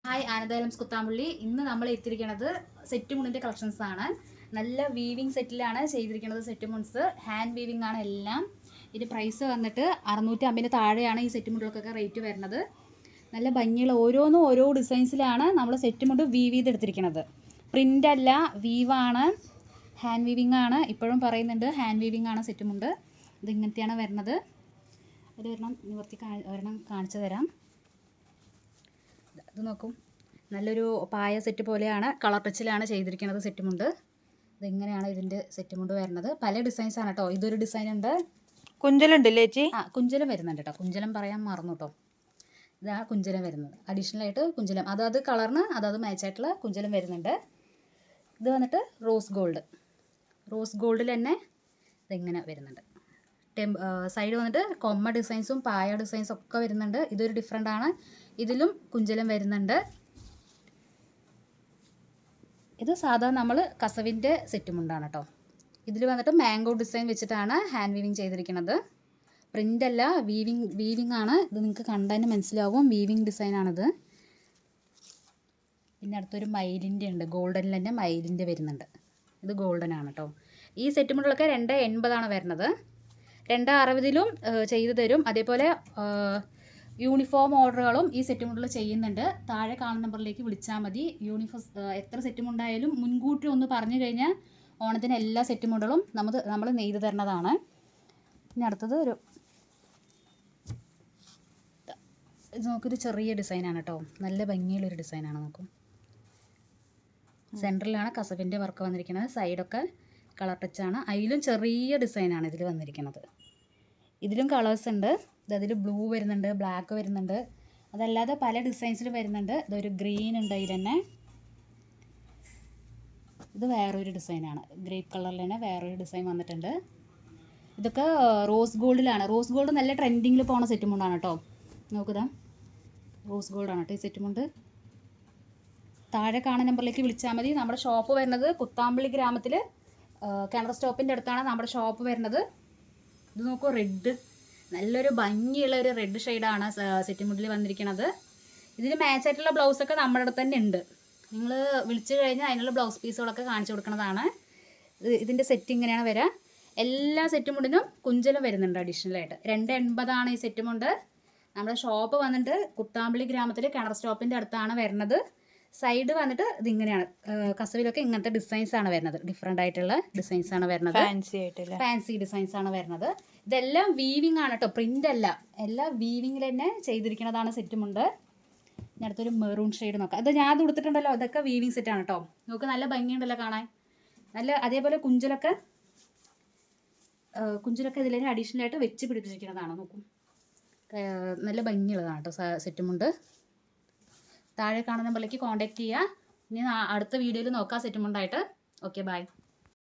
Hi ആനന്ദാലംസ് Kuthampully. ഇന്ന് നമ്മൾ എത്തിയിരിക്കുന്നത് സെറ്റ് മുണ്ടിൻ്റെ കളക്ഷൻസ് ആണ്. നല്ല വീവിങ് സെറ്റിലാണ് ചെയ്തിരിക്കുന്നത്. സെറ്റ് മുണ്ട്സ് ഹാൻഡ് വീവിങ് ആണ് എല്ലാം. ഇത് പ്രൈസ് വന്നിട്ട് 650 താഴെയാണ് ഈ സെറ്റ് മുണ്ടുകൾക്കൊക്കെ റേറ്റ് വരുന്നത്. നല്ല ഭംഗിയുള്ള ഓരോന്നും ഓരോ ഡിസൈൻസിലാണ് നമ്മൾ സെറ്റ് മുണ്ട് വീവ് ചെയ്തെടുത്തിരിക്കുന്നത്. പ്രിൻ്റ് അല്ല, വീവാണ്, ഹാൻഡ് വീവിങ് ആണ്. ഇപ്പോഴും പറയുന്നുണ്ട് ഹാൻഡ് വീവിങ് ആണ് സെറ്റ് മുണ്ട്. ഇത് ഇങ്ങനത്തെയാണ് വരുന്നത്. ഒരു ഒരെണ്ണം കാണിച്ചു തരാം. ഇത് നോക്കും, നല്ലൊരു പായ സെറ്റ് പോലെയാണ്, കളർ ടച്ചിലാണ് ചെയ്തിരിക്കുന്നത് സെറ്റ് മുണ്ട്. ഇതെങ്ങനെയാണ് ഇതിൻ്റെ സെറ്റ് മുണ്ട് വരുന്നത്. പല ഡിസൈൻസ് ആണ് കേട്ടോ. ഇതൊരു ഡിസൈൻ ഉണ്ട്. കുഞ്ചലുണ്ടല്ലേ ചേച്ചി? കുഞ്ചലം വരുന്നുണ്ട് കേട്ടോ. കുഞ്ചലം പറയാൻ മറന്നു കേട്ടോ. ഇതാണ് കുഞ്ചലം വരുന്നത്. അഡീഷണൽ ആയിട്ട് കുഞ്ചലം അതാത് കളറിന് അതാത് മാച്ചായിട്ടുള്ള കുഞ്ചലം വരുന്നുണ്ട്. ഇത് വന്നിട്ട് റോസ് ഗോൾഡിൽ തന്നെ ഇതെങ്ങനെ വരുന്നുണ്ട്. സൈഡ് വന്നിട്ട് കൊമ്മ ഡിസൈൻസും പായ ഡിസൈൻസും ഒക്കെ വരുന്നുണ്ട്. ഇതൊരു ഡിഫറെൻ്റ് ആണ്. ഇതിലും കുഞ്ചലം വരുന്നുണ്ട്. ഇത് സാധാരണ നമ്മൾ കസവിൻ്റെ സെറ്റ് മുണ്ടാണ് കേട്ടോ. ഇതിൽ വന്നിട്ട് മാംഗോ ഡിസൈൻ വെച്ചിട്ടാണ് ഹാൻഡ് വീവിങ് ചെയ്തിരിക്കുന്നത്. പ്രിൻ്റ് അല്ല, വീവിങ് ആണ്. ഇത് നിങ്ങൾക്ക് കണ്ടതിന് മനസ്സിലാവും, വീവിങ് ഡിസൈനാണിത്. പിന്നെ അടുത്തൊരു മയിലിൻ്റെ ഉണ്ട്, ഗോൾഡനിൽ തന്നെ മയിലിൻ്റെ വരുന്നുണ്ട്. ഇത് ഗോൾഡൻ ആണ് കേട്ടോ. ഈ സെറ്റ് മുണ്ടുകളൊക്കെ 280 വരുന്നത്. 260 ചെയ്തു തരും. അതേപോലെ യൂണിഫോം ഓർഡറുകളും ഈ സെറ്റ് മുണ്ടിൽ ചെയ്യുന്നുണ്ട്. താഴെ കാണുന്ന നമ്പറിലേക്ക് വിളിച്ചാൽ മതി. എത്ര സെറ്റ് മുണ്ടായാലും മുൻകൂട്ടി ഒന്ന് പറഞ്ഞു കഴിഞ്ഞാൽ ഓണത്തിന് എല്ലാ സെറ്റ് മുണ്ടുകളും നമ്മൾ നെയ്ത് തരുന്നതാണ്. പിന്നെ അടുത്തത് ഇത് നോക്കൊരു ചെറിയ ഡിസൈനാണ് കേട്ടോ. നല്ല ഭംഗിയുള്ളൊരു ഡിസൈനാണ്. നോക്കും, സെൻറ്ററിലാണ് കസവിൻ്റെ വർക്ക് വന്നിരിക്കുന്നത്. സൈഡൊക്കെ കളർ ടച്ചാണ്. അതിലും ചെറിയ ഡിസൈനാണ് ഇതിൽ വന്നിരിക്കുന്നത്. ഇതിലും കളേഴ്സ് ഉണ്ട്. അതിൽ ബ്ലൂ വരുന്നുണ്ട്, ബ്ലാക്ക് വരുന്നുണ്ട്. അതല്ലാതെ പല ഡിസൈൻസിലും വരുന്നുണ്ട്. ഇതൊരു ഗ്രീൻ ഉണ്ട് അതിൽ തന്നെ. ഇത് വേറൊരു ഡിസൈനാണ്. ഗ്രേപ്പ് കളറിൽ തന്നെ വേറൊരു ഡിസൈൻ വന്നിട്ടുണ്ട്. ഇതൊക്കെ റോസ് ഗോൾഡിലാണ്. റോസ് ഗോൾഡ് നല്ല ട്രെൻഡിങ്ങിൽ പോകുന്ന സെറ്റ് മുണ്ടാണ് കേട്ടോ. നോക്കുക, റോസ് ഗോൾഡാണ് കേട്ടോ ഈ സെറ്റ് മുണ്ട്. താഴെ കാണുന്ന നമ്പറിലേക്ക് വിളിച്ചാൽ മതി. നമ്മുടെ ഷോപ്പ് വരുന്നത് കുത്താമ്പള്ളി ഗ്രാമത്തിൽ കിണർ സ്റ്റോപ്പിൻ്റെ അടുത്താണ് നമ്മുടെ ഷോപ്പ് വരുന്നത്. ഇത് നോക്കൂ, റെഡ്, നല്ലൊരു ഭംഗിയുള്ള ഒരു റെഡ് ഷെയ്ഡാണ് സെറ്റ് മുണ്ടിൽ വന്നിരിക്കുന്നത്. ഇതിന് മാച്ചായിട്ടുള്ള ബ്ലൗസൊക്കെ നമ്മുടെ അടുത്ത് തന്നെ ഉണ്ട്. നിങ്ങൾ വിളിച്ചു കഴിഞ്ഞാൽ അതിനുള്ള ബ്ലൗസ് പീസുകളൊക്കെ കാണിച്ചു കൊടുക്കുന്നതാണ്. ഇതിൻ്റെ സെറ്റ് ഇങ്ങനെയാണ് വരിക. എല്ലാ സെറ്റ് മുണ്ടിനും കുഞ്ചലം വരുന്നുണ്ട് അഡീഷണലായിട്ട്. 280 ഈ സെറ്റ് മുണ്ട്. നമ്മുടെ ഷോപ്പ് വന്നിട്ട് കുത്താമ്പള്ളി ഗ്രാമത്തിൽ കിണർ സ്റ്റോപ്പിൻ്റെ അടുത്താണ് വരുന്നത്. സൈഡ് വന്നിട്ട് ഇതിങ്ങനെയാണ്. കസവിലൊക്കെ ഇങ്ങനത്തെ ഡിസൈൻസ് ആണ് വരുന്നത്. ഡിഫറെൻ്റ് ആയിട്ടുള്ള ഡിസൈൻസ് ആണ് വരുന്നത്. ഫാൻസി ഡിസൈൻസ് ആണ് വരുന്നത്. ഇതെല്ലാം വീവിങ് ആണ് കേട്ടോ, പ്രിൻ്റ് അല്ല. എല്ലാം വീവിങ്ങിൽ തന്നെ ചെയ്തിരിക്കുന്നതാണ് സെറ്റ് മുണ്ട്. ഇനി അടുത്തൊരു മെറൂൺ ഷെയ്ഡ് നോക്കാം. ഇത് ഞാൻ കൊടുത്തിട്ടുണ്ടല്ലോ, ഇതൊക്കെ വീവിങ് സെറ്റാണ് കേട്ടോ. നമുക്ക് നല്ല ഭംഗിയുണ്ടല്ലോ കാണാൻ. അതേപോലെ കുഞ്ചലൊക്കെ ഇതിൽ തന്നെ അഡീഷണൽ ആയിട്ട് വെച്ച് പിടിപ്പിച്ചിരിക്കുന്നതാണ്. നോക്കും, നല്ല ഭംഗിയുള്ളതാണ് കേട്ടോ സെറ്റ് മുണ്ട്. താഴെ കാണുന്ന നമ്പറിലേക്ക് കോൺടാക്ട് ചെയ്യുക. ഇനി അടുത്ത വീഡിയോയിൽ നോക്കാം സെറ്റ് മുണ്ടായിട്ട്. Okay, by.